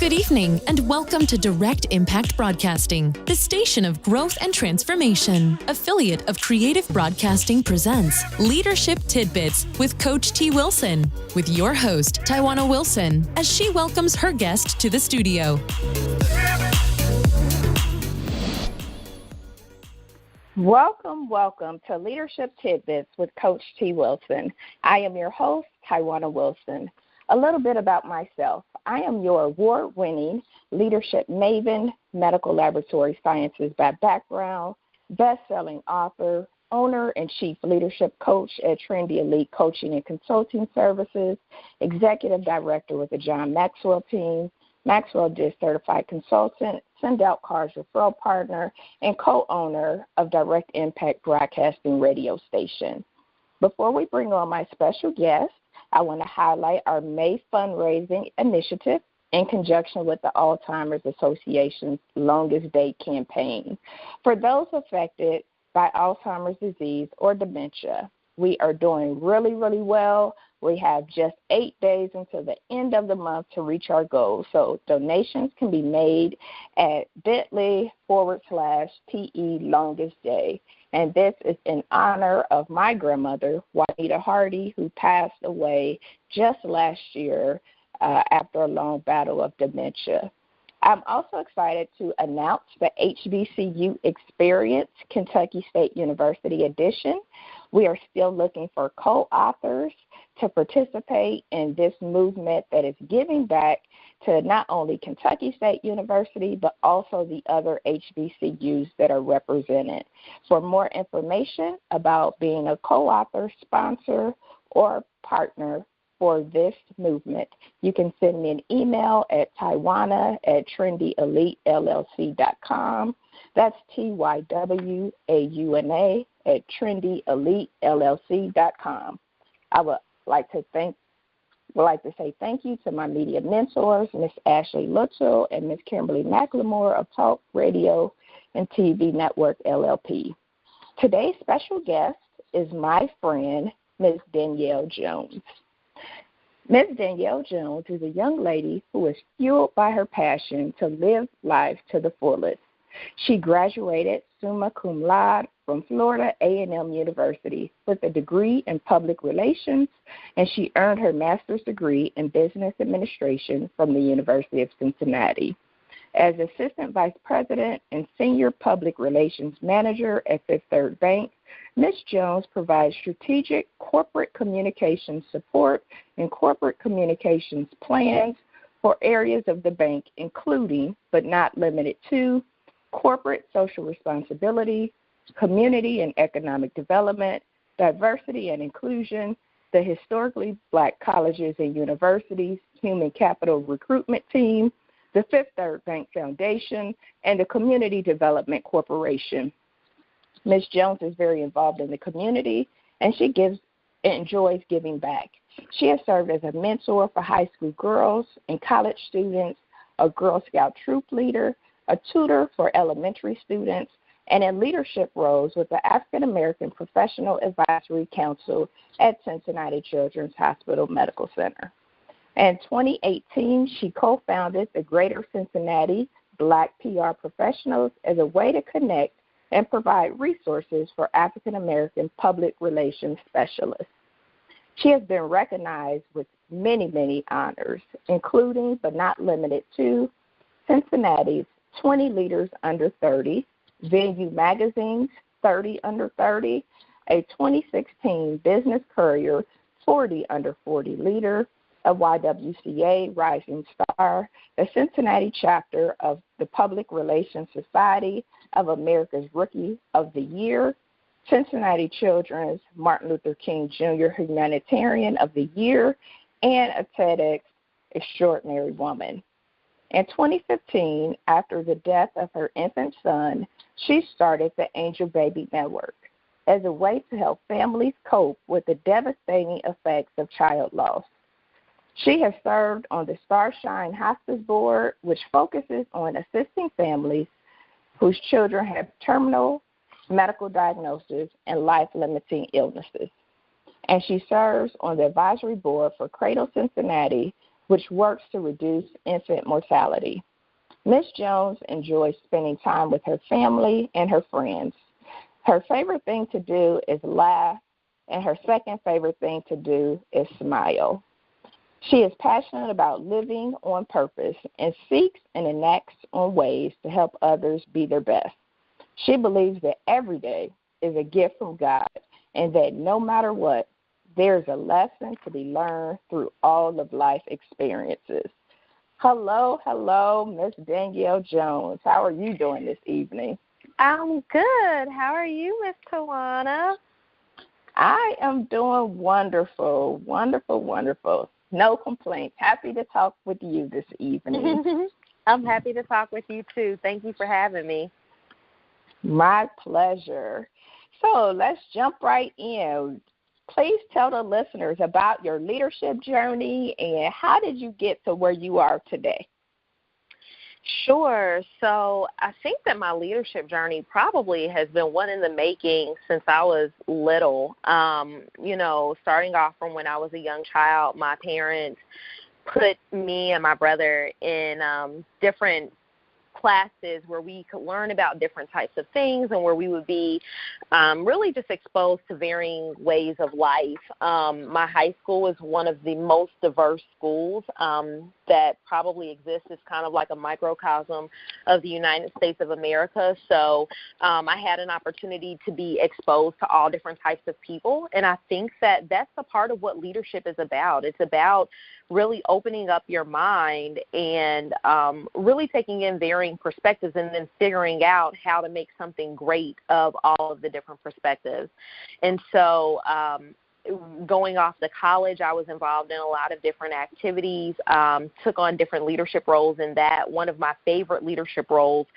Good evening, and welcome to Direct Impact Broadcasting, the station of growth and transformation. Affiliate of Creative Broadcasting presents Leadership Tidbits with Coach T. Wilson, with your host, Tywauna Wilson, as she welcomes her guest to the studio. Welcome to Leadership Tidbits with Coach T. Wilson. I am your host, Tywauna Wilson. A little bit about myself. I am your award-winning leadership maven, medical laboratory sciences by background, best-selling author, owner and chief leadership coach at Trendy Elite Coaching and Consulting Services, executive director with the John Maxwell team, Maxwell Dish Certified Consultant, Send Out Cards referral partner, and co-owner of Direct Impact Broadcasting radio station. Before we bring on my special guest, I want to highlight our May fundraising initiative in conjunction with the Alzheimer's Association's Longest Day campaign. For those affected by Alzheimer's disease or dementia, we are doing really well. We have just 8 days until the end of the month to reach our goal. So donations can be made at bit.ly/TE Longest Day. And this is in honor of my grandmother, Juanita Hardy, who passed away just last year after a long battle of dementia. I'm also excited to announce the HBCU Experience Kentucky State University edition. We are still looking for co-authors to participate in this movement that is giving back to not only Kentucky State University, but also the other HBCUs that are represented. For more information about being a co-author, sponsor, or partner for this movement, you can send me an email at tywauna@trendyelitellc.com. That's TYWAUNA@trendyelitellc.com. I would like to say thank you to my media mentors, Ms. Ashley Luttrell and Ms. Kimberly McLemore of Talk Radio and TV Network LLP. Today's special guest is my friend, Ms. Danielle Jones. Ms. Danielle Jones is a young lady who is fueled by her passion to live life to the fullest. She graduated summa cum laude from Florida A&M University with a degree in public relations, and she earned her master's degree in business administration from the University of Cincinnati. As assistant vice president and senior public relations manager at Fifth Third Bank, Ms. Jones provides strategic corporate communications support and corporate communications plans for areas of the bank, including, but not limited to, corporate social responsibility, community and economic development, diversity and inclusion, the historically black colleges and universities, human capital recruitment team, the Fifth Third Bank Foundation, and the Community Development Corporation. Ms. Jones is very involved in the community, and she enjoys giving back. She has served as a mentor for high school girls and college students, a Girl Scout troop leader, a tutor for elementary students, and in leadership roles with the African American Professional Advisory Council at Cincinnati Children's Hospital Medical Center. In 2018, she co-founded the Greater Cincinnati Black PR Professionals as a way to connect and provide resources for African American public relations specialists. She has been recognized with many honors, including but not limited to Cincinnati's 20 Leaders Under 30, Venue Magazine's 30 Under 30, a 2016 Business Courier 40 Under 40 leader, a YWCA Rising Star, the Cincinnati chapter of the Public Relations Society of America's Rookie of the Year, Cincinnati Children's Martin Luther King Jr. Humanitarian of the Year, and a TEDx Extraordinary Woman. In 2015, after the death of her infant son, she started the Angel Baby Network as a way to help families cope with the devastating effects of child loss. She has served on the Starshine Hospice Board, which focuses on assisting families whose children have terminal medical diagnoses and life-limiting illnesses. And she serves on the advisory board for Cradle Cincinnati, which works to reduce infant mortality. Ms. Jones enjoys spending time with her family and her friends. Her favorite thing to do is laugh, and her second favorite thing to do is smile. She is passionate about living on purpose and seeks and enacts on ways to help others be their best. She believes that every day is a gift from God and that no matter what, there is a lesson to be learned through all of life experiences. Hello, Miss Danielle Jones. How are you doing this evening? I'm good. How are you, Miss Tywauna? I am doing wonderful. No complaints. Happy to talk with you this evening. I'm happy to talk with you, too. Thank you for having me. My pleasure. So let's jump right in. Please tell the listeners about your leadership journey and how did you get to where you are today? Sure. So I think that my leadership journey probably has been one in the making since I was little. Starting off from when I was a young child, my parents put me and my brother in different classes where we could learn about different types of things and where we would be really just exposed to varying ways of life. My high school was one of the most diverse schools that probably exists. It's kind of like a microcosm of the United States of America. So I had an opportunity to be exposed to all different types of people, and I think that that's a part of what leadership is about. It's about really opening up your mind and really taking in varying perspectives and then figuring out how to make something great of all of the different perspectives. And so going off to college, I was involved in a lot of different activities, took on different leadership roles in that. One of my favorite leadership roles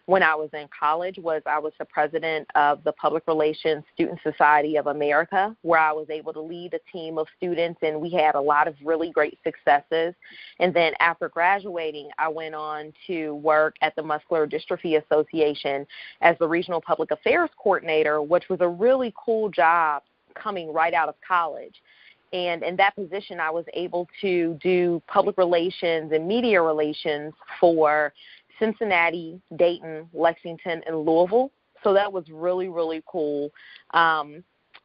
when I was in college was I was the president of the Public Relations Student Society of America, where I was able to lead a team of students, and we had a lot of really great successes. And then after graduating, I went on to work at the Muscular Dystrophy Association as the Regional Public Affairs Coordinator, which was a really cool job coming right out of college. And in that position, I was able to do public relations and media relations for Cincinnati, Dayton, Lexington, and Louisville. So that was really, really cool. And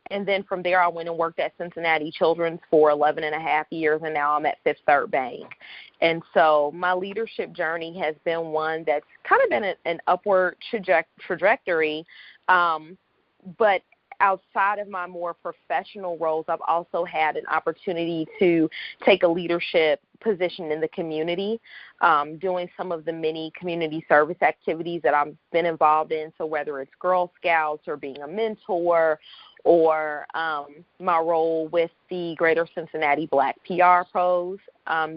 then from there, I went and worked at Cincinnati Children's for 11 and a half years, and now I'm at Fifth Third Bank. And so my leadership journey has been one that's kind of been an upward trajectory, but outside of my more professional roles, I've also had an opportunity to take a leadership position in the community, doing some of the many community service activities that I've been involved in. So whether it's Girl Scouts or being a mentor or my role with the Greater Cincinnati Black PR Pros,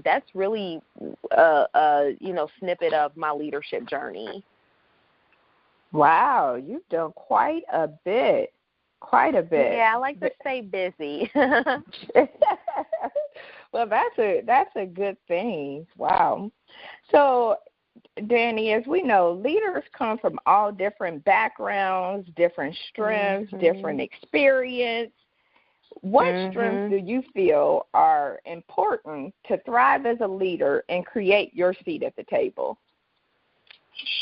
that's really a snippet of my leadership journey. Wow, you've done quite a bit. Yeah, I like to stay busy. Well, that's a good thing. Wow. So, Danny, as we know, leaders come from all different backgrounds, different strengths, different experience. What strengths do you feel are important to thrive as a leader and create your seat at the table?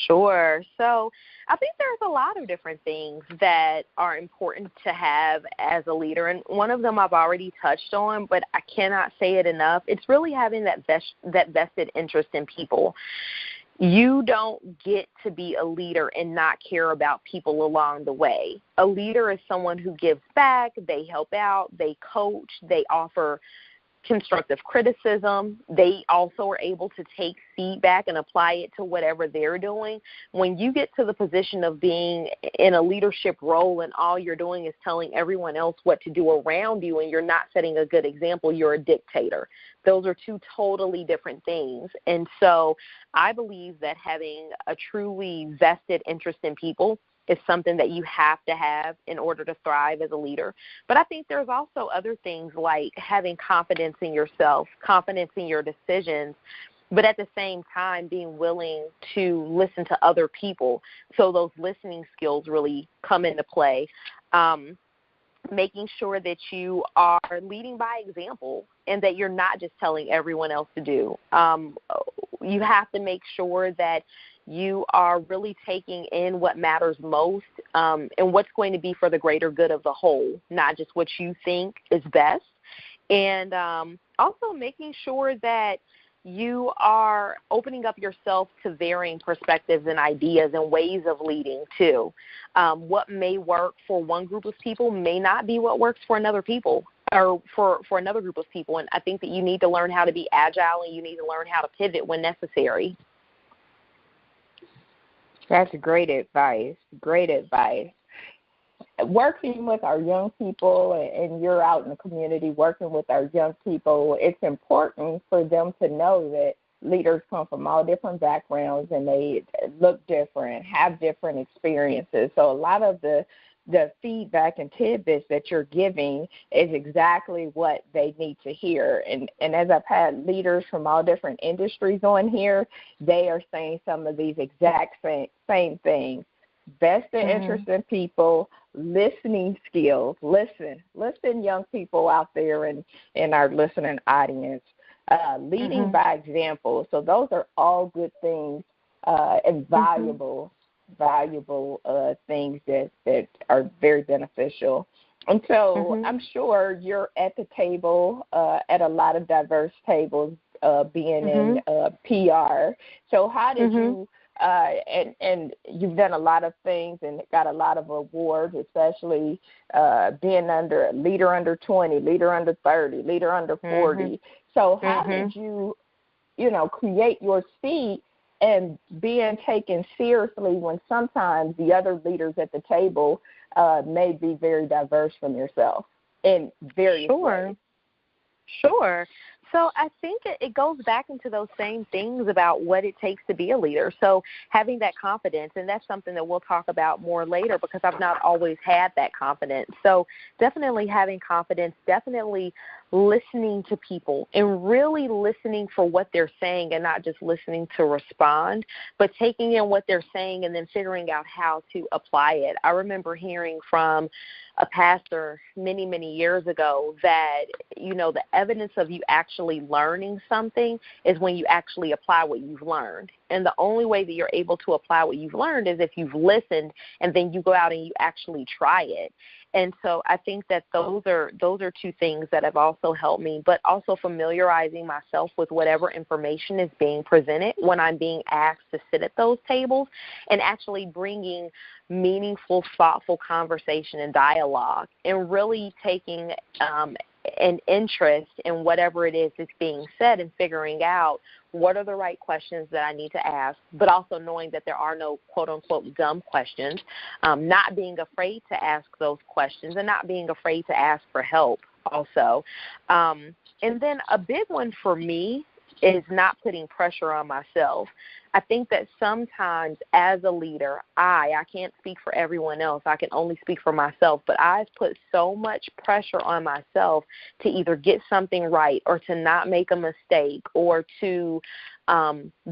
Sure. So I think there's a lot of different things that are important to have as a leader, and one of them I've already touched on, but I cannot say it enough. It's really having that vested interest in people. You don't get to be a leader and not care about people along the way. A leader is someone who gives back, they help out, they coach, they offer constructive criticism. They also are able to take feedback and apply it to whatever they're doing. When you get to the position of being in a leadership role and all you're doing is telling everyone else what to do around you and you're not setting a good example, you're a dictator. Those are two totally different things. And so I believe that having a truly vested interest in people is something that you have to have in order to thrive as a leader. But I think there's also other things like having confidence in yourself, confidence in your decisions, but at the same time being willing to listen to other people. So those listening skills really come into play. making sure that you are leading by example and that you're not just telling everyone else to do. You have to make sure that you are really taking in what matters most and what's going to be for the greater good of the whole, not just what you think is best. And also making sure that you are opening up yourself to varying perspectives and ideas and ways of leading too. What may work for one group of people may not be what works for another people or for another group of people. And I think that you need to learn how to be agile and you need to learn how to pivot when necessary. That's great advice. Great advice. Working with our young people, and you're out in the community working with our young people, it's important for them to know that leaders come from all different backgrounds and they look different, have different experiences. So a lot of the feedback and tidbits that you're giving is exactly what they need to hear. And as I've had leaders from all different industries on here, they are saying some of these exact same things. Best interest in people, listening skills. Listen, young people out there in our listening audience. Leading by example. So those are all good things and valuable things that are very beneficial. And so I'm sure you're at the table, at a lot of diverse tables, being in PR. So how did you, and you've done a lot of things and got a lot of awards, especially being leader under 20, leader under 30, leader under 40. So how did you create your seat and being taken seriously when sometimes the other leaders at the table may be very diverse from yourself in various ways? Sure. So I think it goes back into those same things about what it takes to be a leader. So having that confidence, and that's something that we'll talk about more later because I've not always had that confidence. So definitely having confidence, definitely listening to people and really listening for what they're saying and not just listening to respond, but taking in what they're saying and then figuring out how to apply it. I remember hearing from a pastor many, many years ago that, the evidence of you actually learning something is when you actually apply what you've learned. And the only way that you're able to apply what you've learned is if you've listened and then you go out and you actually try it. And so I think that those are two things that have also helped me, but also familiarizing myself with whatever information is being presented when I'm being asked to sit at those tables and actually bringing meaningful, thoughtful conversation and dialogue and really taking an interest in whatever it is that's being said and figuring out what are the right questions that I need to ask, but also knowing that there are no quote-unquote dumb questions, not being afraid to ask those questions and not being afraid to ask for help also. And then a big one for me is not putting pressure on myself. I think that sometimes as a leader, I can't speak for everyone else. I can only speak for myself, but I've put so much pressure on myself to either get something right or to not make a mistake or to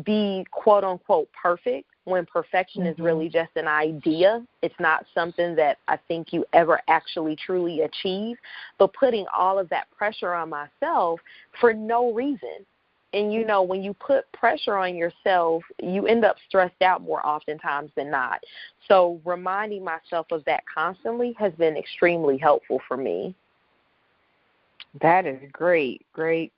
be quote-unquote perfect when perfection is really just an idea. It's not something that I think you ever actually truly achieve, but putting all of that pressure on myself for no reason. And, when you put pressure on yourself, you end up stressed out more oftentimes than not. So reminding myself of that constantly has been extremely helpful for me. That is great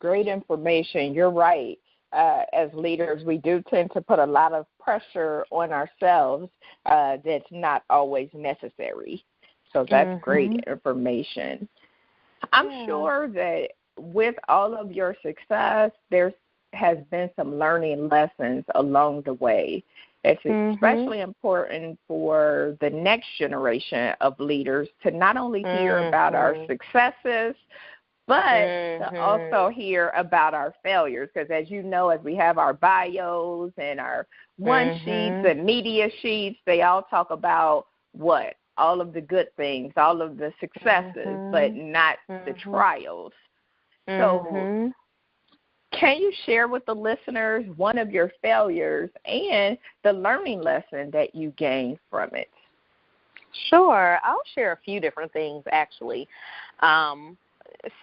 information. You're right. As leaders, we do tend to put a lot of pressure on ourselves that's not always necessary. So that's great information. I'm sure that with all of your success, there has been some learning lessons along the way. It's especially important for the next generation of leaders to not only hear about our successes, but to also hear about our failures. Because as you know, as we have our bios and our one sheets and media sheets, they all talk about what? All of the good things, all of the successes, but not the trials. So can you share with the listeners one of your failures and the learning lesson that you gained from it? Sure. I'll share a few different things, actually.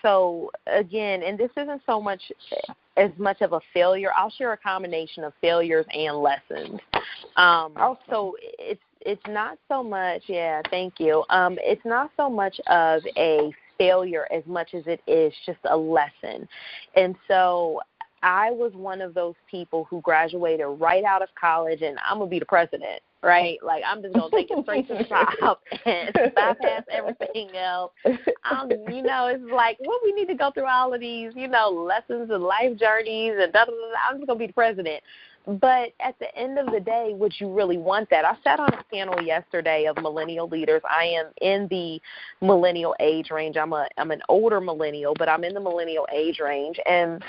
So, again, and this isn't so much as much of a failure. I'll share a combination of failures and lessons. So it's not so much, thank you. It's not so much of a failure as much as it is just a lesson. And so I was one of those people who graduated right out of college, and I'm going to be the president, right? Like, I'm just going to take it straight to the top and bypass everything else. It's like, well, we need to go through all of these, lessons and life journeys and da-da-da-da. I'm just going to be the president. But at the end of the day, would you really want that? I sat on a panel yesterday of millennial leaders. I am in the millennial age range. I'm an older millennial, but I'm in the millennial age range. And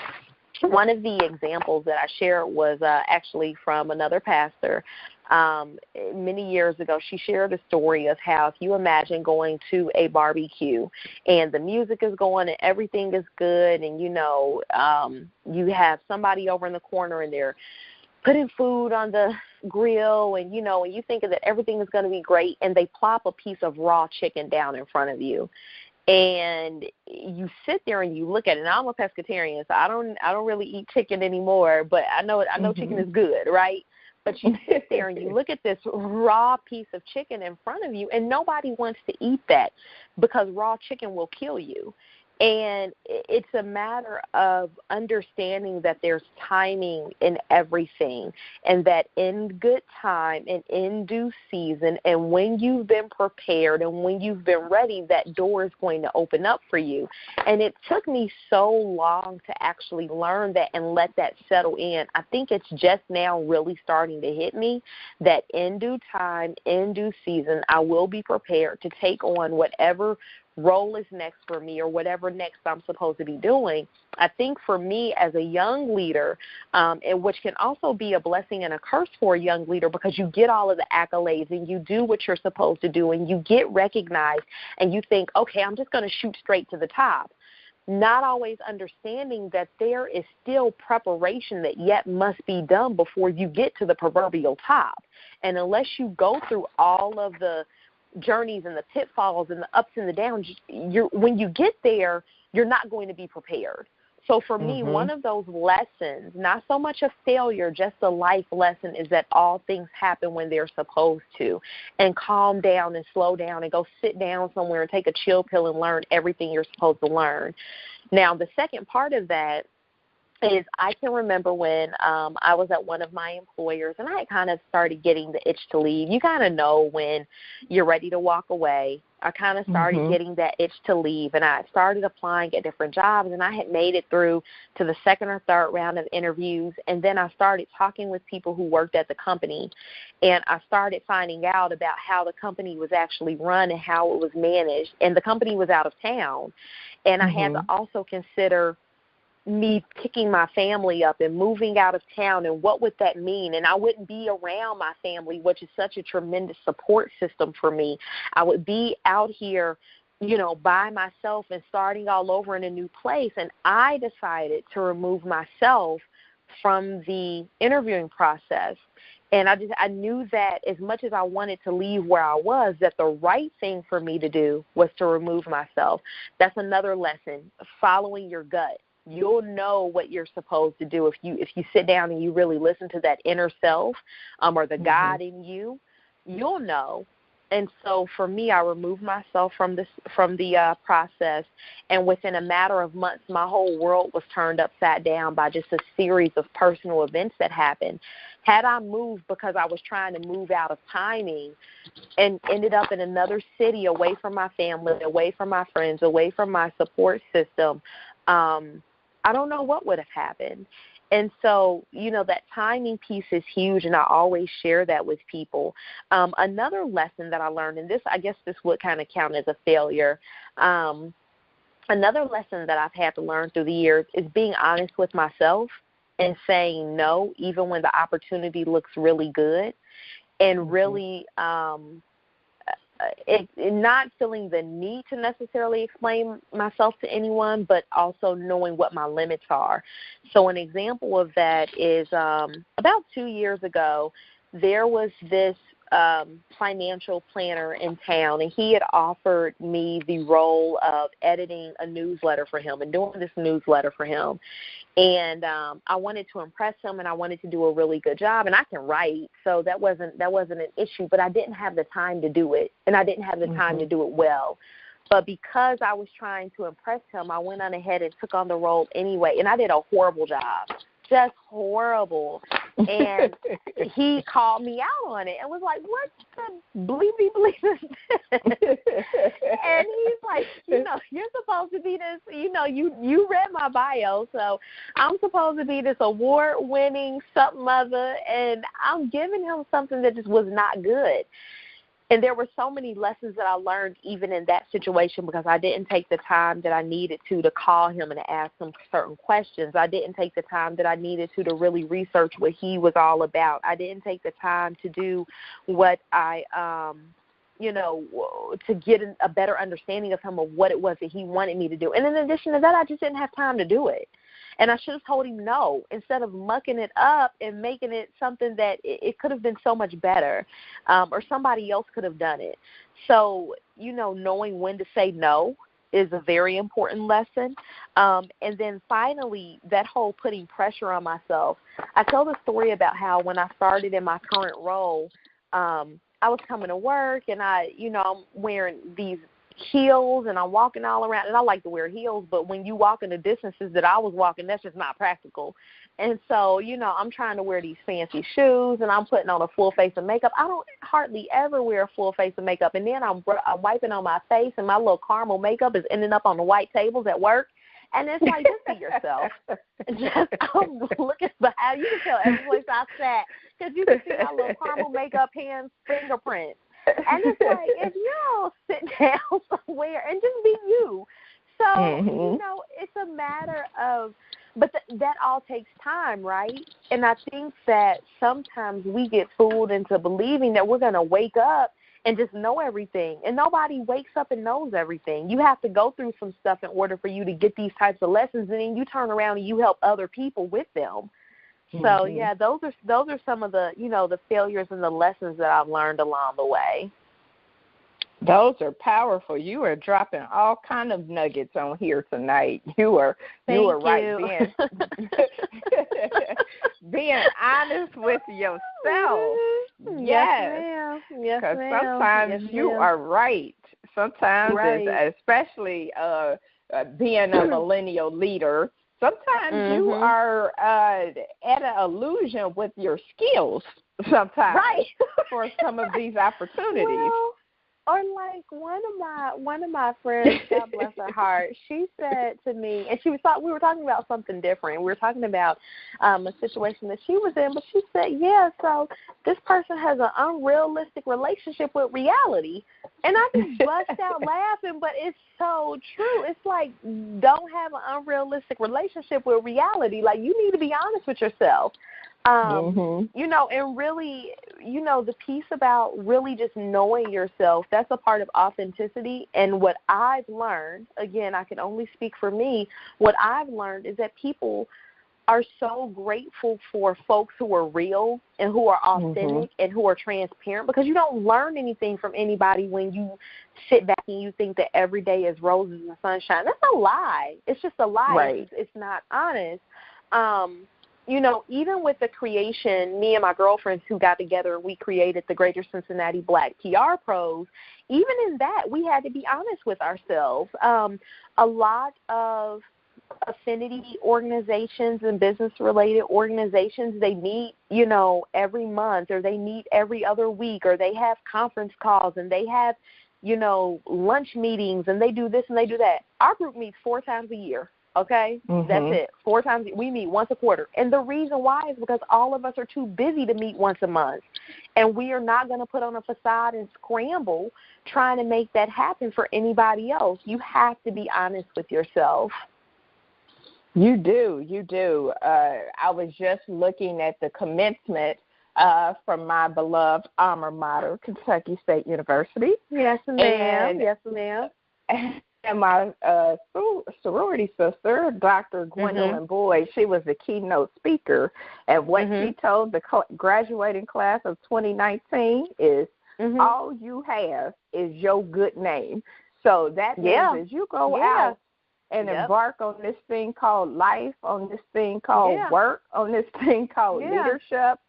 one of the examples that I shared was actually from another pastor. Many years ago, she shared a story of how if you imagine going to a barbecue and the music is going and everything is good and, you have somebody over in the corner and they're putting food on the grill and, and you think that everything is going to be great, and they plop a piece of raw chicken down in front of you. And you sit there and you look at it. And I'm a pescatarian, so I don't really eat chicken anymore, but I know chicken is good, right? But you sit there and you look at this raw piece of chicken in front of you, and nobody wants to eat that because raw chicken will kill you. And it's a matter of understanding that there's timing in everything, and that in good time and in due season, and when you've been prepared and when you've been ready, that door is going to open up for you. And it took me so long to actually learn that and let that settle in. I think it's just now really starting to hit me that in due time, in due season, I will be prepared to take on whatever role is next for me or whatever next I'm supposed to be doing. I think for me as a young leader, and which can also be a blessing and a curse for a young leader, because you get all of the accolades and you do what you're supposed to do and you get recognized and you think, okay, I'm just going to shoot straight to the top. Not always understanding that there is still preparation that yet must be done before you get to the proverbial top. And unless you go through all of the journeys and the pitfalls and the ups and the downs, when you get there, you're not going to be prepared. So for me, one of those lessons, not so much a failure, just a life lesson, is that all things happen when they're supposed to. And calm down and slow down and go sit down somewhere and take a chill pill and learn everything you're supposed to learn. Now, the second part of that is I can remember when I was at one of my employers and I had kind of started getting the itch to leave. You kind of know when you're ready to walk away. I kind of started getting that itch to leave, and I started applying at different jobs, and I had made it through to the second or third round of interviews, and then I started talking with people who worked at the company, and I started finding out about how the company was actually run and how it was managed, and the company was out of town, and I had to also consider me picking my family up and moving out of town, and what would that mean? And I wouldn't be around my family, which is such a tremendous support system for me. I would be out here, by myself and starting all over in a new place. And I decided to remove myself from the interviewing process. And I knew that as much as I wanted to leave where I was, that the right thing for me to do was to remove myself. That's another lesson, following your gut. You'll know what you're supposed to do if you sit down and you really listen to that inner self or the God in you. You'll know. And so for me, I removed myself from the process, and within a matter of months, my whole world was turned upside down by just a series of personal events that happened. Had I moved because I was trying to move out of timing and ended up in another city away from my family, away from my friends, away from my support system, I don't know what would have happened. And so, that timing piece is huge, and I always share that with people. Another lesson that I learned, and I guess this would kind of count as a failure, another lesson that I've had to learn through the years is being honest with myself and saying no, even when the opportunity looks really good, and really not feeling the need to necessarily explain myself to anyone, but also knowing what my limits are. So an example of that is about 2 years ago, there was this financial planner in town, and he had offered me the role of editing a newsletter for him and doing this newsletter for him. And I wanted to impress him, and I wanted to do a really good job. And I can write, so that wasn't an issue. But I didn't have the time to do it, and I didn't have the time to do it well. But because I was trying to impress him, I went on ahead and took on the role anyway, and I did a horrible job. Just horrible. And he called me out on it and was like, what the bleepy bleep is this? And he's like, you're supposed to be this, you read my bio, so I'm supposed to be this award-winning something other, and I'm giving him something that just was not good. And there were so many lessons that I learned even in that situation because I didn't take the time that I needed to call him and to ask him certain questions. I didn't take the time that I needed to really research what he was all about. I didn't take the time to do what I, to get a better understanding of him of what it was that he wanted me to do. And in addition to that, I just didn't have time to do it. And I should have told him no instead of mucking it up and making it something that it could have been so much better, or somebody else could have done it. So, knowing when to say no is a very important lesson. And then finally, that whole putting pressure on myself. I tell the story about how when I started in my current role, I was coming to work and I'm wearing these heels and I'm walking all around, and I like to wear heels, but when you walk in the distances that I was walking, that's just not practical. And so, I'm trying to wear these fancy shoes and I'm putting on a full face of makeup. I don't hardly ever wear a full face of makeup, and then I'm wiping on my face and my little caramel makeup is ending up on the white tables at work. And it's like, just be yourself. I'm looking behind. You can tell every place I sat because you can see my little caramel makeup hands fingerprints. And it's like, if you don't sit down somewhere and just be you. So, it's a matter of, but that all takes time, right? And I think that sometimes we get fooled into believing that we're going to wake up and just know everything. And nobody wakes up and knows everything. You have to go through some stuff in order for you to get these types of lessons, and then you turn around and you help other people with them. So, yeah, those are some of the, the failures and the lessons that I've learned along the way. Those are powerful. You are dropping all kind of nuggets on here tonight. You are right being honest with yourself. Yes, ma'am. Yes, because sometimes you are right. Sometimes, especially being a millennial leader, sometimes you are at an illusion with your skills sometimes for some of these opportunities. Well, or like one of my friends, God bless her heart, she said to me, and we were talking about something different. We were talking about a situation that she was in, but she said, yeah, so this person has an unrealistic relationship with reality. And I just bust out laughing, but it's so true. It's like, don't have an unrealistic relationship with reality. Like, you need to be honest with yourself. And really, the piece about really just knowing yourself, that's a part of authenticity. And what I've learned, again, I can only speak for me, what I've learned is that people are so grateful for folks who are real and who are authentic and who are transparent, because you don't learn anything from anybody when you sit back and you think that every day is roses and sunshine. That's a lie. It's just a lie. Right. It's not honest. Even with the creation, me and my girlfriends who got together, we created the Greater Cincinnati Black PR Pros. Even in that, we had to be honest with ourselves. A lot of affinity organizations and business-related organizations, they meet, every month, or they meet every other week, or they have conference calls, and they have, lunch meetings, and they do this and they do that. Our group meets 4 times a year. Okay, that's it. 4 times. We meet once a quarter. And the reason why is because all of us are too busy to meet once a month. And we are not going to put on a facade and scramble trying to make that happen for anybody else. You have to be honest with yourself. You do. I was just looking at the commencement from my beloved alma mater, Kentucky State University. Yes, ma'am. Yes, ma'am. And my sorority sister, Dr. Gwendolyn Boyd, she was the keynote speaker. And what she told the graduating class of 2019 is, all you have is your good name. So that means as you go out and embark on this thing called life, on this thing called work, on this thing called leadership,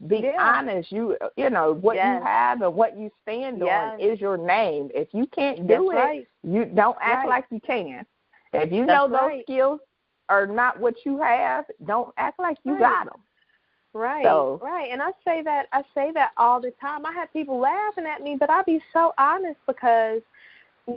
be honest. You know, what you have and what you stand on is your name. If you can't do it, you don't act like you can. If you know those skills are not what you have, don't act like you got them. Right, and I say that all the time. I have people laughing at me, but I be so honest because,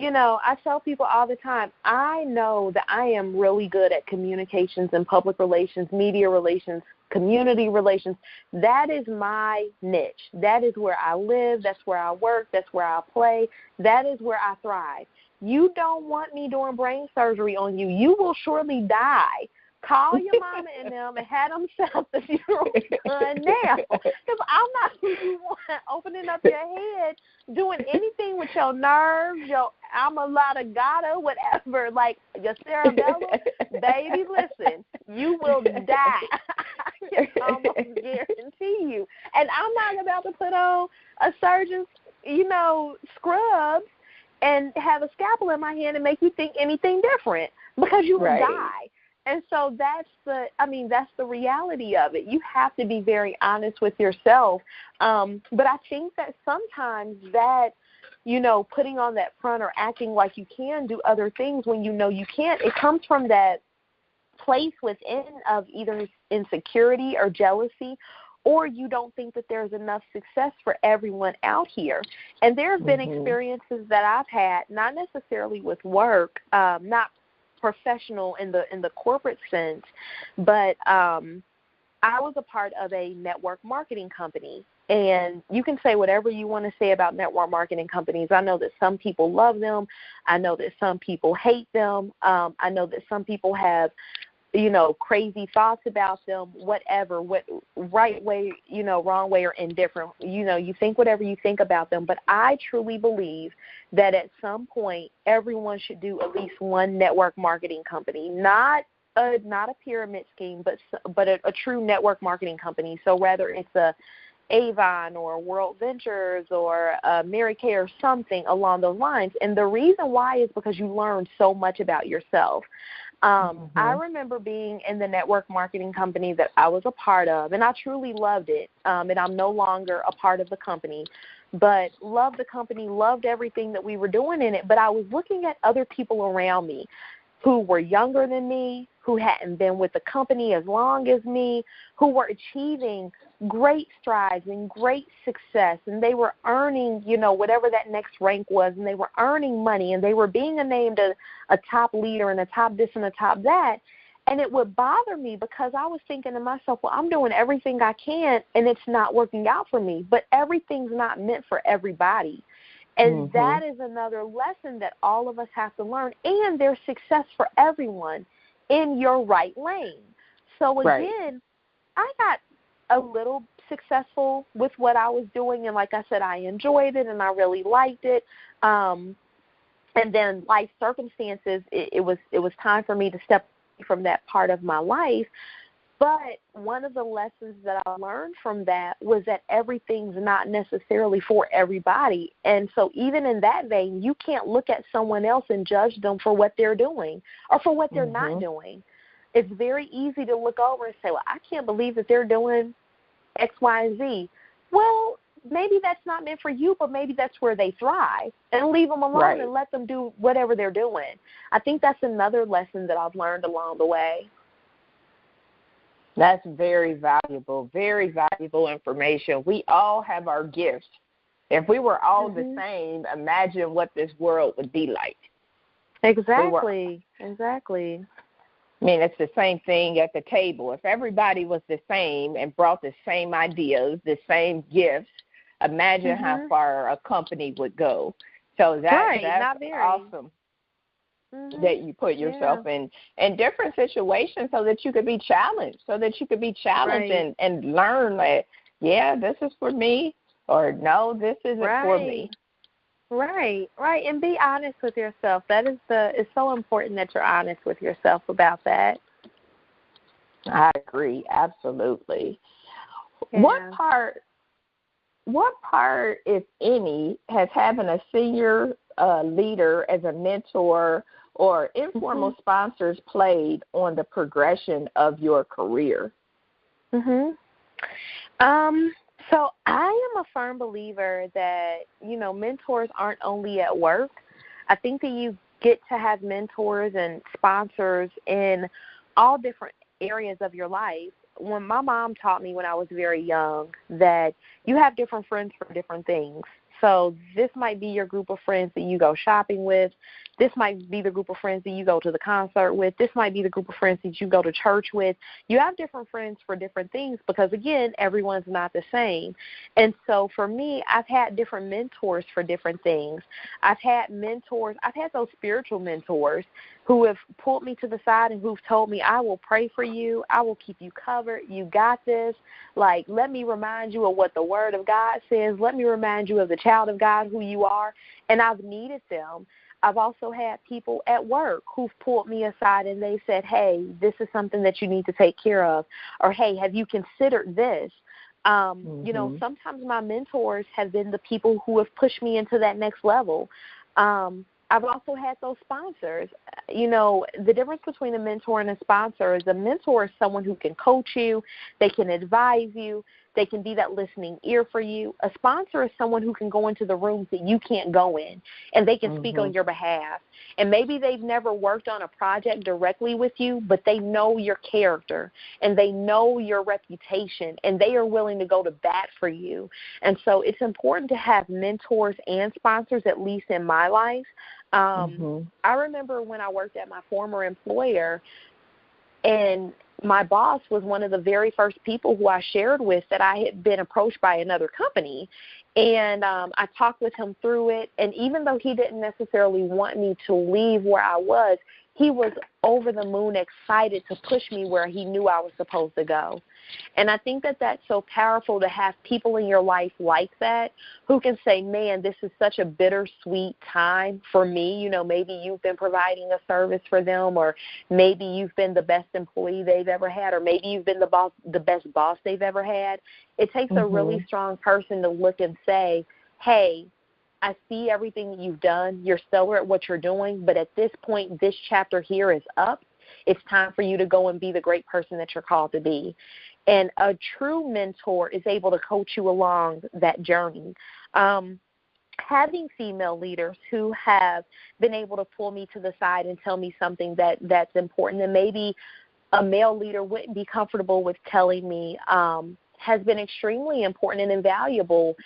you know, I tell people all the time, I know that I am really good at communications and public relations, media relations, community relations. That is my niche. That is where I live. That's where I work. That's where I play. That is where I thrive. You don't want me doing brain surgery on you. You will surely die. Call your mama and them and have them set up the funeral gun now. Because I'm not the one opening up your head, doing anything with your nerves, your amyloidogata, whatever, like your cerebellum. Baby, listen, you will die. I can almost guarantee you. And I'm not about to put on a surgeon's, scrubs and have a scalpel in my hand and make you think anything different, because you will die. And so that's the reality of it. You have to be very honest with yourself. But I think that sometimes that, putting on that front or acting like you can do other things when you know you can't, it comes from that place within of either insecurity or jealousy, or you don't think that there's enough success for everyone out here. And there have been experiences that I've had, not necessarily with work, not professional in the corporate sense, but I was a part of a network marketing company. And you can say whatever you want to say about network marketing companies. I know that some people love them. I know that some people hate them. I know that some people have, crazy thoughts about them, whatever, right way, wrong way, or indifferent. You think whatever you think about them. But I truly believe that at some point everyone should do at least one network marketing company, not a pyramid scheme, but a true network marketing company. So whether it's a Avon or World Ventures or Mary Kay or something along those lines. And the reason why is because you learn so much about yourself. I remember being in the network marketing company that I was a part of, and I truly loved it. And I'm no longer a part of the company, but loved the company, loved everything that we were doing in it. But I was looking at other people around me who were younger than me, who hadn't been with the company as long as me, who were achieving great strides and great success, and they were earning, whatever that next rank was, and they were earning money, and they were being named a top leader and a top this and a top that. And it would bother me because I was thinking to myself, well, I'm doing everything I can, and it's not working out for me. But everything's not meant for everybody. And that is another lesson that all of us have to learn. And there's success for everyone in your right lane. So, again, I got a little successful with what I was doing. And like I said, I enjoyed it and I really liked it. And then life circumstances, it was time for me to step from that part of my life. But one of the lessons that I learned from that was that everything's not necessarily for everybody. And so even in that vein, you can't look at someone else and judge them for what they're doing or for what they're not doing. It's very easy to look over and say, well, I can't believe that they're doing X, Y, and Z. Well, maybe that's not meant for you, but maybe that's where they thrive, and leave them alone and let them do whatever they're doing. I think that's another lesson that I've learned along the way. That's very valuable information. We all have our gifts. If we were all the same, imagine what this world would be like. Exactly. I mean, it's the same thing at the table. If everybody was the same and brought the same ideas, the same gifts, imagine how far a company would go. So that's awesome. That you put yourself in different situations so that you could be challenged, and learn that, this is for me, or no, this isn't for me. Right, and be honest with yourself. It's so important that you're honest with yourself about that. I agree, absolutely. Yeah. What part, if any, has having a senior leader as a mentor or informal sponsors played on the progression of your career? So I am a firm believer that, mentors aren't only at work. I think that you get to have mentors and sponsors in all different areas of your life. When my mom taught me when I was very young that you have different friends for different things. So this might be your group of friends that you go shopping with. This might be the group of friends that you go to the concert with. This might be the group of friends that you go to church with. You have different friends for different things because, again, everyone's not the same. And so for me, I've had different mentors for different things. I've had those spiritual mentors who have pulled me to the side and who've told me, I will pray for you. I will keep you covered. You got this. Like, let me remind you of what the Word of God says. Let me remind you of the child of God who you are. And I've needed them. I've also had people at work who've pulled me aside and they said, hey, this is something that you need to take care of. Or, hey, have you considered this? Sometimes my mentors have been the people who have pushed me into that next level. I've also had those sponsors. The difference between a mentor and a sponsor is a mentor is someone who can coach you, they can advise you, they can be that listening ear for you. A sponsor is someone who can go into the rooms that you can't go in, and they can speak on your behalf. And maybe they've never worked on a project directly with you, but they know your character, and they know your reputation, and they are willing to go to bat for you. And so it's important to have mentors and sponsors, at least in my life. I remember when I worked at my former employer, and my boss was one of the very first people who I shared with that I had been approached by another company. And I talked with him through it. And even though he didn't necessarily want me to leave where I was, he was over the moon excited to push me where he knew I was supposed to go. And I think that that's so powerful to have people in your life like that who can say, man, this is such a bittersweet time for me. Maybe you've been providing a service for them, or maybe you've been the best employee they've ever had, or maybe you've been the best boss they've ever had. It takes a really strong person to look and say, hey, I see everything that you've done. You're stellar at what you're doing, but at this point, this chapter here is up. It's time for you to go and be the great person that you're called to be. And a true mentor is able to coach you along that journey. Having female leaders who have been able to pull me to the side and tell me something that's important that maybe a male leader wouldn't be comfortable with telling me has been extremely important and invaluable,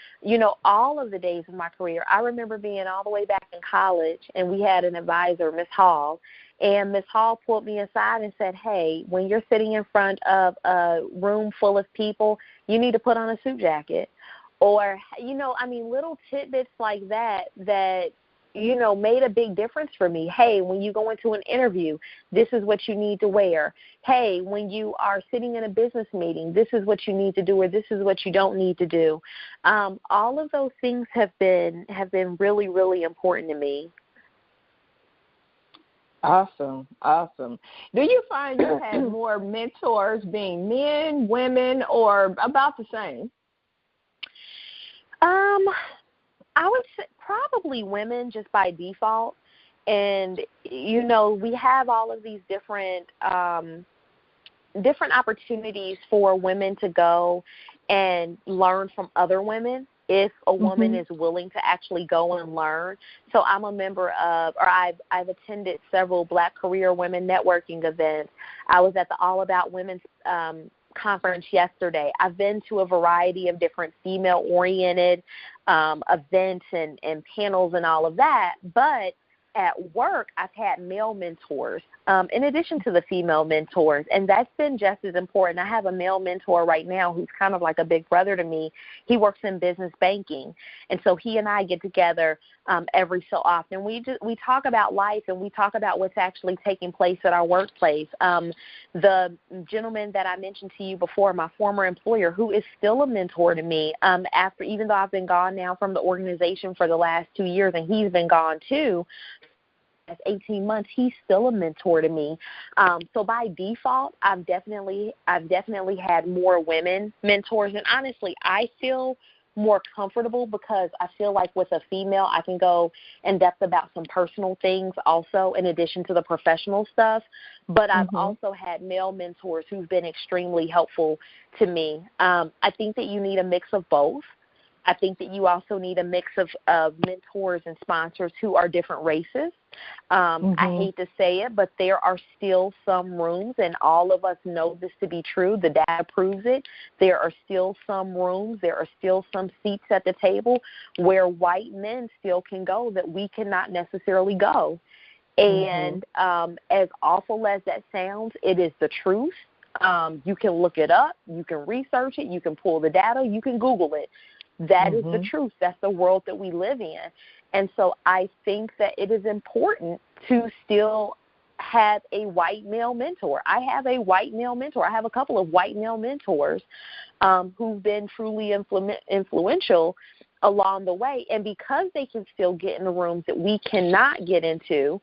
all of the days of my career. I remember being all the way back in college, and we had an advisor, Ms. Hall, and Ms. Hall pulled me aside and said, hey, when you're sitting in front of a room full of people, you need to put on a suit jacket. Or, little tidbits like that made a big difference for me. Hey, when you go into an interview, this is what you need to wear. Hey, when you are sitting in a business meeting, this is what you need to do, or this is what you don't need to do. All of those things have been really, really important to me. Awesome. Do you find you have more mentors being men, women, or about the same? I would say probably women just by default. And, we have all of these different opportunities for women to go and learn from other women if a woman is willing to actually go and learn. So I'm a member of, or I've attended several Black Career Women networking events. I was at the All About Women's conference yesterday. I've been to a variety of different female-oriented events and panels and all of that. But at work, I've had male mentors in addition to the female mentors, and that's been just as important. I have a male mentor right now who's kind of like a big brother to me. He works in business banking, and so he and I get together every so often. We talk about life, and we talk about what's actually taking place at our workplace. The gentleman that I mentioned to you before, my former employer, who is still a mentor to me, after, even though I've been gone now from the organization for the last 2 years, and he's been gone too, 18 months, he's still a mentor to me. So by default, I've definitely had more women mentors, and honestly, I feel more comfortable because I feel like with a female, I can go in depth about some personal things also in addition to the professional stuff. But I've also had male mentors who've been extremely helpful to me. I think that you need a mix of both. I think that you also need a mix of mentors and sponsors who are different races. I hate to say it, but there are still some rooms, and all of us know this to be true. The data proves it. There are still some rooms, there are still some seats at the table where white men still can go that we cannot necessarily go. And as awful as that sounds, it is the truth. You can look it up. You can research it. You can pull the data. You can Google it. That is the truth. That's the world that we live in. And so I think that it is important to still have a white male mentor. I have a white male mentor. I have a couple of white male mentors who've been truly influential along the way. And because they can still get in the rooms that we cannot get into,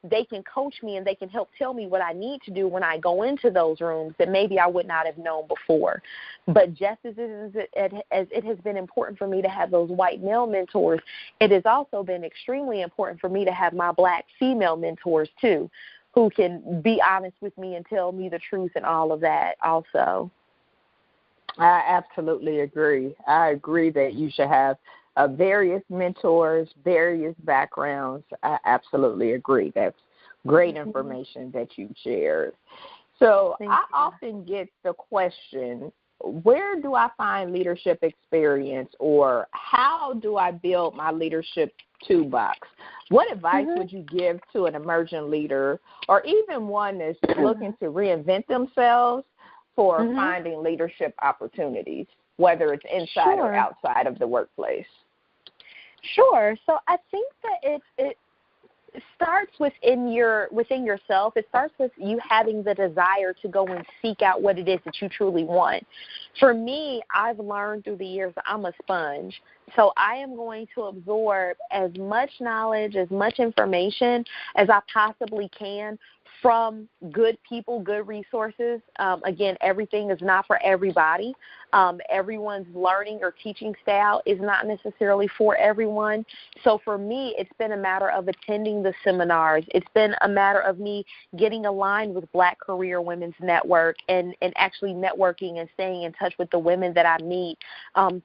they can coach me and they can help tell me what I need to do when I go into those rooms that maybe I would not have known before. But just as it has been important for me to have those white male mentors, it has also been extremely important for me to have my black female mentors too, who can be honest with me and tell me the truth and all of that also. I absolutely agree. I agree that you should have various mentors, various backgrounds. I absolutely agree. That's great information that you shared. So I often get the question, where do I find leadership experience, or how do I build my leadership toolbox? What advice would you give to an emerging leader, or even one that's looking to reinvent themselves for finding leadership opportunities, whether it's inside or outside of the workplace? Sure. So I think that it starts within yourself. It starts with you having the desire to go and seek out what it is that you truly want. For me, I've learned through the years that I'm a sponge. So I am going to absorb as much knowledge, as much information as I possibly can from good people, good resources. Again, everything is not for everybody. Everyone's learning or teaching style is not necessarily for everyone. So for me, it's been a matter of attending the seminars. It's been a matter of me getting aligned with Black Career Women's Network and actually networking and staying in touch with the women that I meet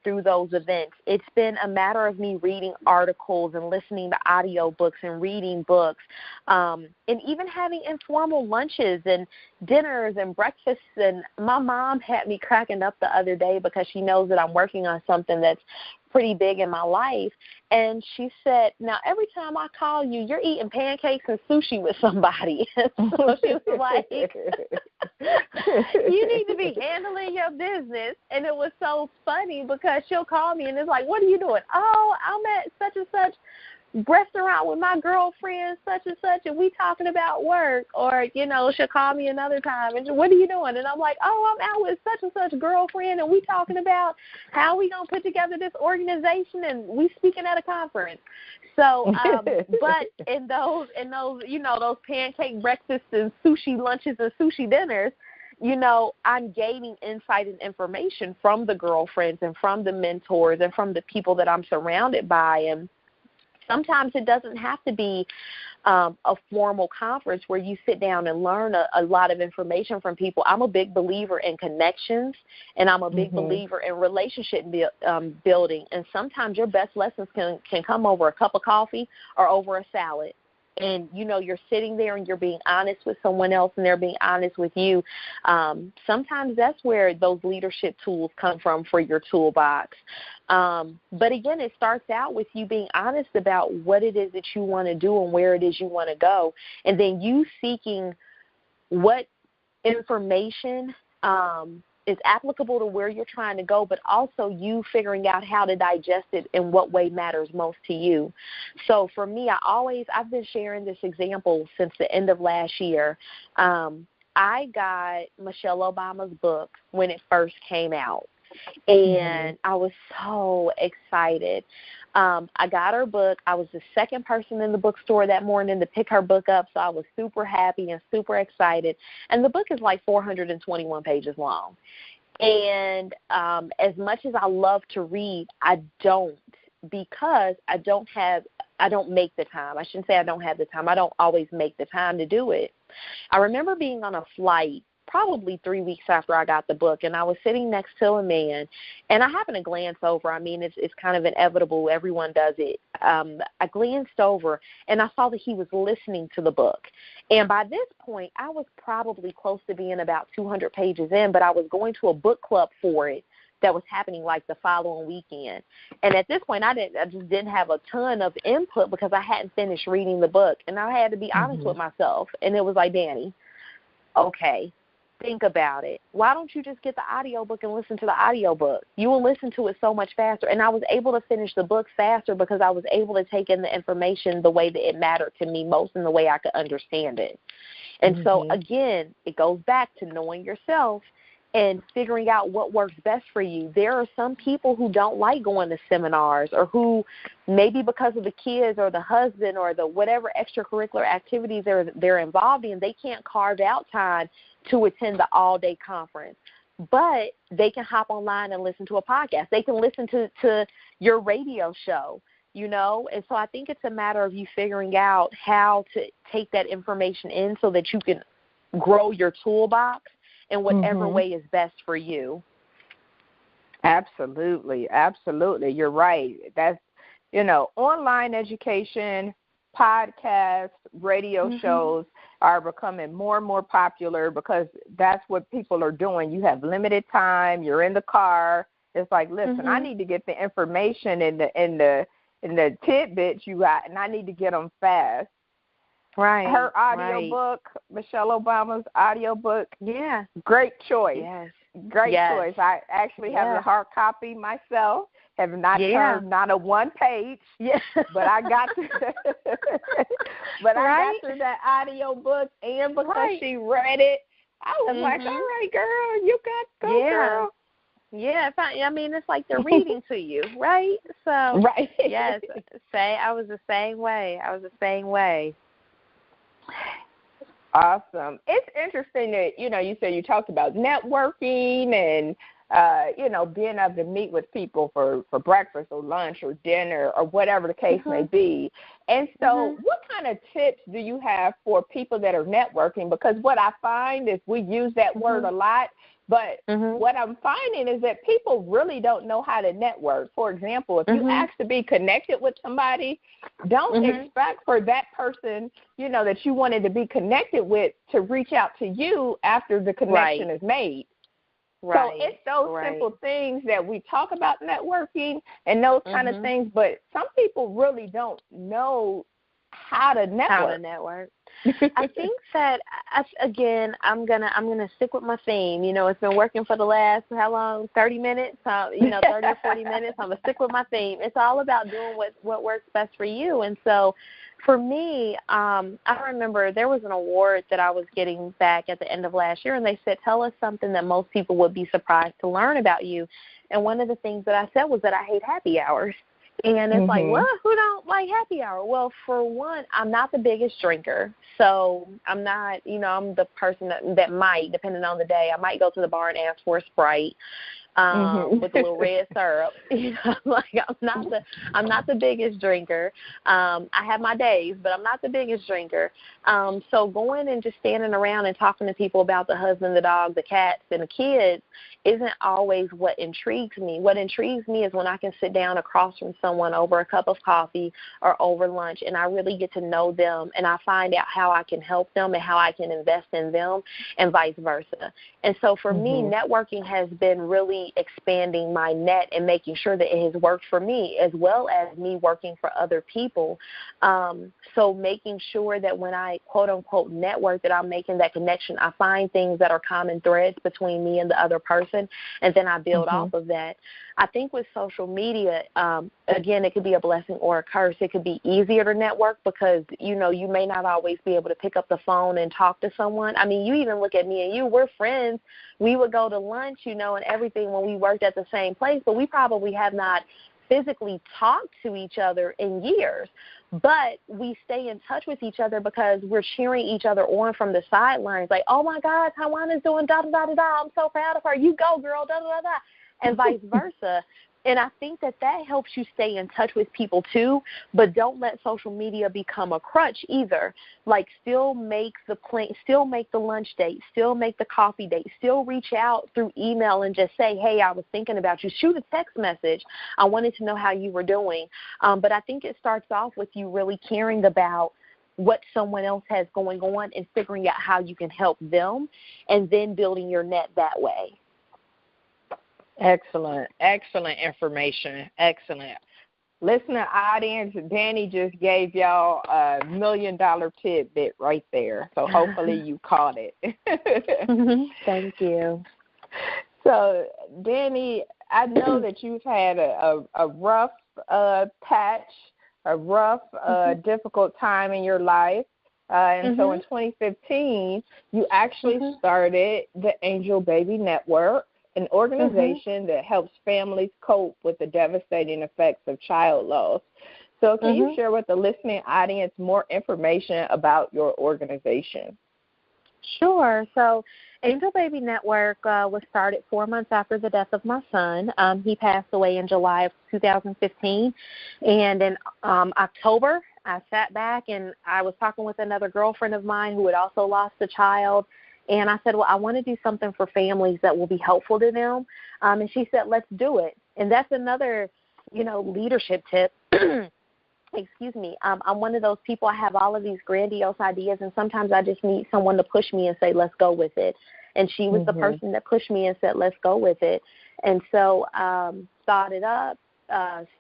through those events. It's been a matter of me reading articles and listening to audio books and reading books, and even having informal lunches and dinners and breakfasts. And my mom had me cracking up the other day because she knows that I'm working on something that's pretty big in my life. And she said, now every time I call you, you're eating pancakes and sushi with somebody. So she was like, you need to be handling your business. And it was so funny because she'll call me and it's like, what are you doing? Oh, I'm at such and such restaurant with my girlfriend such and such, and we talking about work. Or, you know, she'll call me another time and, what are you doing? And I'm like, oh, I'm out with such and such girlfriend, and we talking about how we gonna put together this organization, and we speaking at a conference. So but in those you know, those pancake breakfasts and sushi lunches and sushi dinners, you know, I'm gaining insight and information from the girlfriends and from the mentors and from the people that I'm surrounded by. And sometimes it doesn't have to be a formal conference where you sit down and learn a lot of information from people. I'm a big believer in connections, and I'm a big believer in relationship building. And sometimes your best lessons can come over a cup of coffee or over a salad. and, you know, you're sitting there and you're being honest with someone else and they're being honest with you, sometimes that's where those leadership tools come from for your toolbox. But again, it starts out with you being honest about what it is that you want to do and where it is you want to go, and then you seeking what information is applicable to where you're trying to go, but also you figuring out how to digest it and what way matters most to you. So for me, I've been sharing this example since the end of last year. I got Michelle Obama's book when it first came out, and I was so excited. I got her book. I was the second person in the bookstore that morning to pick her book up, so I was super happy and super excited. And the book is like 421 pages long. And as much as I love to read, I don't, because I don't make the time. I shouldn't say I don't have the time. I don't always make the time to do it. I remember being on a flight probably 3 weeks after I got the book, and I was sitting next to a man, and I happened to glance over. I mean, it's kind of inevitable. Everyone does it. I glanced over, and I saw that he was listening to the book. And by this point, I was probably close to being about 200 pages in, but I was going to a book club for it that was happening like the following weekend. And at this point, I just didn't have a ton of input because I hadn't finished reading the book, and I had to be honest with myself. And it was like, Danny, okay, think about it. Why don't you just get the audiobook and listen to the audiobook? You will listen to it so much faster. And I was able to finish the book faster because I was able to take in the information the way that it mattered to me most and the way I could understand it. And so, again, it goes back to knowing yourself and figuring out what works best for you. There are some people who don't like going to seminars, or who maybe because of the kids or the husband or the whatever extracurricular activities they're involved in, they can't carve out time to attend the all-day conference. But they can hop online and listen to a podcast. They can listen to your radio show, you know. And so I think it's a matter of you figuring out how to take that information in so that you can grow your toolbox in whatever way is best for you. Absolutely. Absolutely. You're right. That's, you know, online education, podcasts, radio shows are becoming more and more popular because that's what people are doing. You have limited time. You're in the car. It's like, listen, I need to get the information in the tidbits you got, and I need to get them fast. Right. Her audiobook, Michelle Obama's audiobook. Yeah. Great choice. Yes. Great choice. I actually have the hard copy myself. Have not turned not a one page. Yeah. But I got to but I got through that audiobook, and because she read it, I was like, all right, girl, you got to go, girl. Yeah, I mean, it's like they're reading to you, right? So, yes, I was the same way. Awesome. It's interesting that, you know, you said you talked about networking and, you know, being able to meet with people for breakfast or lunch or dinner or whatever the case may be. And so what kind of tips do you have for people that are networking? Because what I find is we use that word a lot, but what I'm finding is that people really don't know how to network. For example, if you ask to be connected with somebody, don't expect for that person, you know, that you wanted to be connected with to reach out to you after the connection is made. So it's those simple things that we talk about networking and those kind of things, but some people really don't know how to network. I think that, again, I'm gonna stick with my theme. You know, it's been working for the last, how long, 30 minutes, 30 or 40 minutes. I'm going to stick with my theme. It's all about doing what works best for you. And so for me, I remember there was an award that I was getting back at the end of last year, and they said, tell us something that most people would be surprised to learn about you. And one of the things that I said was that I hate happy hours. And it's like, well, who don't like happy hour? Well, for one, I'm not the biggest drinker. So I'm not, I'm the person that might, depending on the day, I might go to the bar and ask for a Sprite. with a little red syrup. Like I'm not the biggest drinker. I have my days, but I'm not the biggest drinker. So going and just standing around and talking to people about the husband, the dog, the cats, and the kids isn't always what intrigues me. What intrigues me is when I can sit down across from someone over a cup of coffee or over lunch, and I really get to know them, and I find out how I can help them and how I can invest in them, and vice versa. And so for me, networking has been really expanding my net and making sure that it has worked for me, as well as me working for other people. So making sure that when I quote unquote network, that I'm making that connection, I find things that are common threads between me and the other person, and then I build off of that. I think with social media, again, it could be a blessing or a curse. It could be easier to network because, you may not always be able to pick up the phone and talk to someone. I mean, you even look at me and you, we're friends. We would go to lunch, and everything when we worked at the same place, but we probably have not physically talked to each other in years. But we stay in touch with each other because we're cheering each other on from the sidelines. Like, oh, my God, Tywauna is doing da-da-da-da-da. I'm so proud of her. You go, girl, da-da-da-da. And vice versa. And I think that helps you stay in touch with people too, but don't let social media become a crutch either. Like, still make the lunch date, still make the coffee date, still reach out through email and just say, hey, I was thinking about you. Shoot a text message. I wanted to know how you were doing. But I think it starts off with you really caring about what someone else has going on and figuring out how you can help them, and then building your net that way. Excellent information. Excellent. Listener audience, Danny just gave y'all a $1 million tidbit right there. So hopefully you caught it. Thank you. So, Danny, I know that you've had a rough patch, a rough, difficult time in your life. And so in 2015, you actually started the Angel Baby Network, an organization that helps families cope with the devastating effects of child loss. So can you share with the listening audience more information about your organization? Sure. So Angel Baby Network was started 4 months after the death of my son. He passed away in July of 2015. And in October, I sat back and I was talking with another girlfriend of mine who had also lost a child. And I said, well, I want to do something for families that will be helpful to them. And she said, let's do it. And that's another, leadership tip. Excuse me. I'm one of those people, I have all of these grandiose ideas, and sometimes I just need someone to push me and say, let's go with it. And she was the person that pushed me and said, let's go with it. And so started up.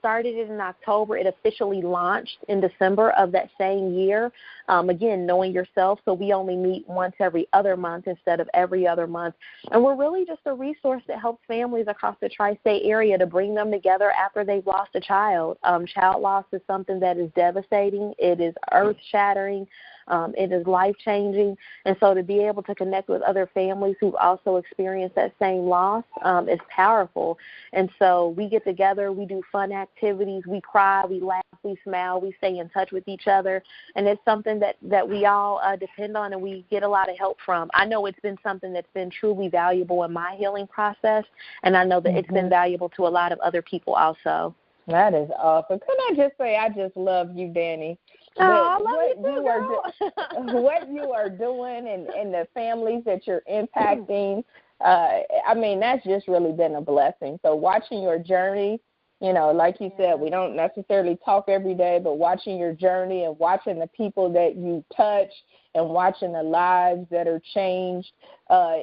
Started it in October. It officially launched in December of that same year. Again, knowing yourself, so we only meet once every other month instead of every other month. And we're really just a resource that helps families across the tri-state area to bring them together after they've lost a child. Child loss is something that is devastating. It is earth-shattering. It is life-changing. And so to be able to connect with other families who've also experienced that same loss is powerful. And so we get together, we do fun activities, we cry, we laugh, we smile, we stay in touch with each other. And it's something that we all depend on and we get a lot of help from. I know it's been something that's been truly valuable in my healing process, and I know that it's been valuable to a lot of other people also. That is awesome. Can I just say I just love you, Danny. Oh, I love what you are doing and the families that you're impacting, that's just really been a blessing. So watching your journey, like you said, we don't necessarily talk every day, but watching your journey and watching the people that you touch and watching the lives that are changed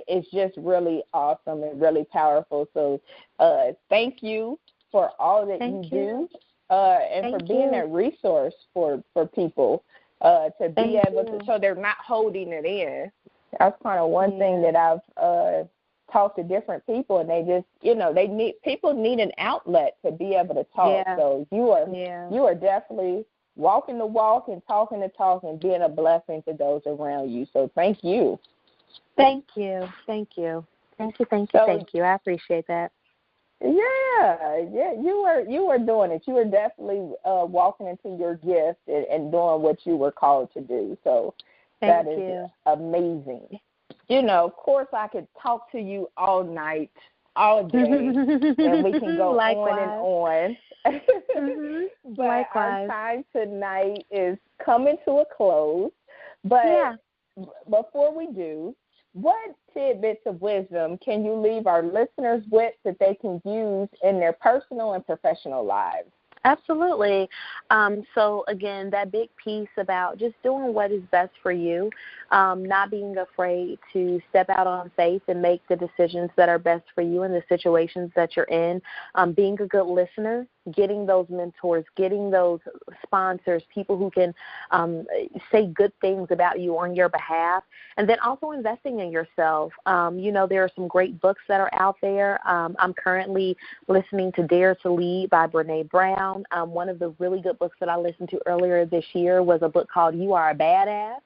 is just really awesome and really powerful. So thank you for all that you do. And for being a resource for people to be able to, so they're not holding it in. That's kind of one thing that I've talked to different people, and they just, people need an outlet to be able to talk. Yeah. So you are definitely walking the walk and talking the talk and being a blessing to those around you. So thank you. Thank you. Thank you. Thank you. Thank you. Thank you. I appreciate that. Yeah, you were doing it. You were definitely walking into your gift and doing what you were called to do. So that is amazing. Of course, I could talk to you all night all day, and we can go Likewise. on and on. But Likewise. our time tonight is coming to a close. But before we do, what tidbits of wisdom can you leave our listeners with that they can use in their personal and professional lives? Absolutely. So, again, that big piece about just doing what is best for you, not being afraid to step out on faith and make the decisions that are best for you in the situations that you're in, being a good listener, getting those mentors, getting those sponsors, people who can say good things about you on your behalf, and then also investing in yourself. There are some great books that are out there. I'm currently listening to Dare to Lead by Brené Brown. One of the really good books that I listened to earlier this year was a book called You Are a Badass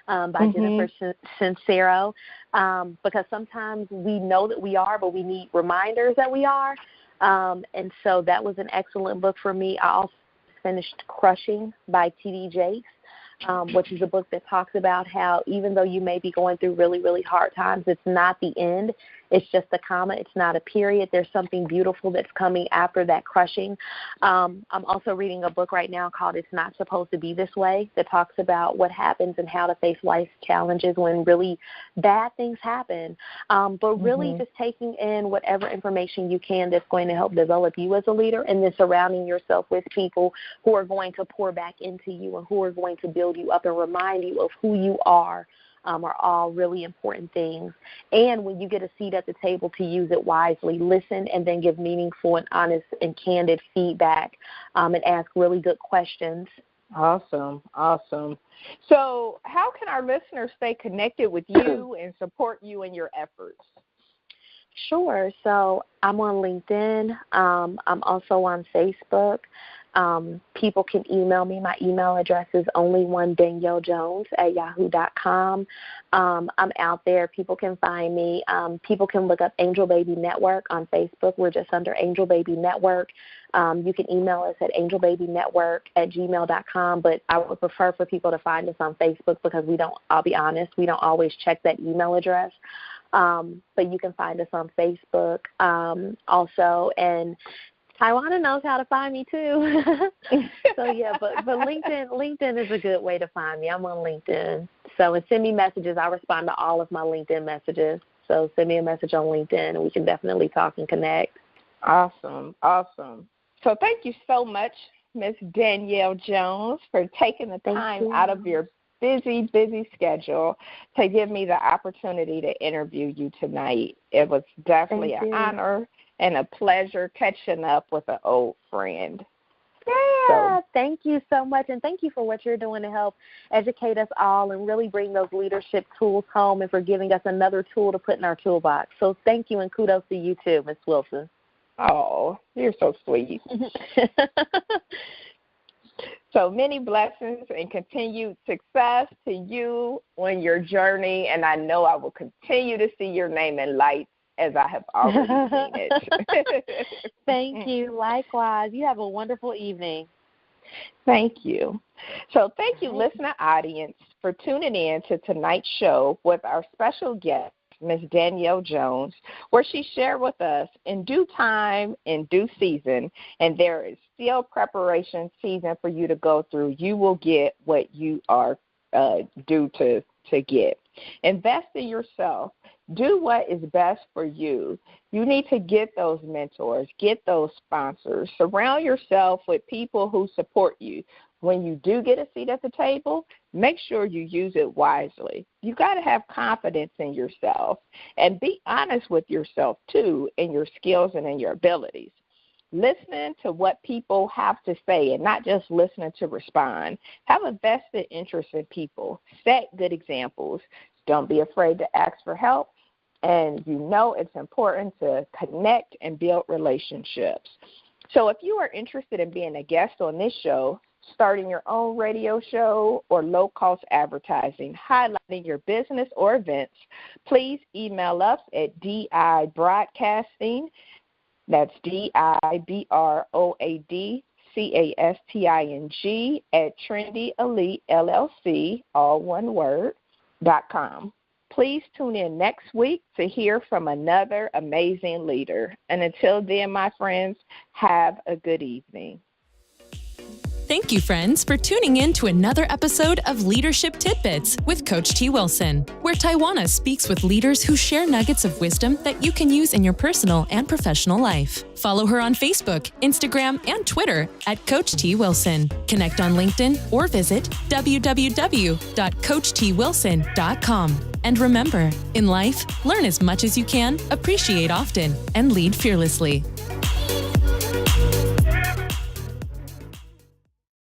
by Jennifer Sincero, because sometimes we know that we are, but we need reminders that we are. And so that was an excellent book for me. I also finished Crushing by T.D. Jakes, which is a book that talks about how even though you may be going through really, really hard times, it's not the end. It's just a comma. It's not a period. There's something beautiful that's coming after that crushing. I'm also reading a book right now called It's Not Supposed to Be This Way that talks about what happens and how to face life's challenges when really bad things happen. But really just taking in whatever information you can that's going to help develop you as a leader, and then surrounding yourself with people who are going to pour back into you and who are going to build you up and remind you of who you are all really important things. And when you get a seat at the table, to use it wisely, listen and then give meaningful and honest and candid feedback, and ask really good questions. Awesome. So how can our listeners stay connected with you and support you in your efforts? Sure. So I'm on LinkedIn. I'm also on Facebook. People can email me. My email address is onlyoneDanielleJones@yahoo.com. I'm out there. People can find me. People can look up Angel Baby Network on Facebook. We're just under Angel Baby Network. You can email us at angelbabynetwork@gmail.com, but I would prefer for people to find us on Facebook because I'll be honest, we don't always check that email address. But you can find us on Facebook also, and Tywauna knows how to find me too. So but LinkedIn is a good way to find me. I'm on LinkedIn. So and send me messages. I respond to all of my LinkedIn messages. So send me a message on LinkedIn and we can definitely talk and connect. Awesome. So thank you so much, Miss Danielle Jones, for taking the time out of your busy schedule to give me the opportunity to interview you tonight. It was definitely an honor and a pleasure catching up with an old friend. Yeah, thank you so much, and thank you for what you're doing to help educate us all and really bring those leadership tools home and for giving us another tool to put in our toolbox. So thank you, and kudos to you too, Ms. Wilson. Oh, you're so sweet. So many blessings and continued success to you on your journey, and I know I will continue to see your name in lights as I have already seen it. Thank you. Likewise. You have a wonderful evening. Thank you. So thank you, listener audience, for tuning in to tonight's show with our special guest, Ms. Danielle Jones, where she shared with us in due time, in due season, and there is still preparation season for you to go through. You will get what you are due to get. Invest in yourself. Do what is best for you. You need to get those mentors, get those sponsors. Surround yourself with people who support you. When you do get a seat at the table, make sure you use it wisely. You got to have confidence in yourself and be honest with yourself, too, in your skills and in your abilities. Listening to what people have to say and not just listening to respond. Have a vested interest in people. Set good examples. Don't be afraid to ask for help. And it's important to connect and build relationships. So if you are interested in being a guest on this show, starting your own radio show or low-cost advertising, highlighting your business or events, please email us at DIBroadcasting. That's DIBroadcasting at Trendy Elite LLC, all one word, .com. Please tune in next week to hear from another amazing leader. And until then, my friends, have a good evening. Thank you, friends, for tuning in to another episode of Leadership Tidbits with Coach T. Wilson, where Tywauna speaks with leaders who share nuggets of wisdom that you can use in your personal and professional life. Follow her on Facebook, Instagram, and Twitter at Coach T. Wilson. Connect on LinkedIn or visit www.coachtwilson.com. And remember, in life, learn as much as you can, appreciate often, and lead fearlessly.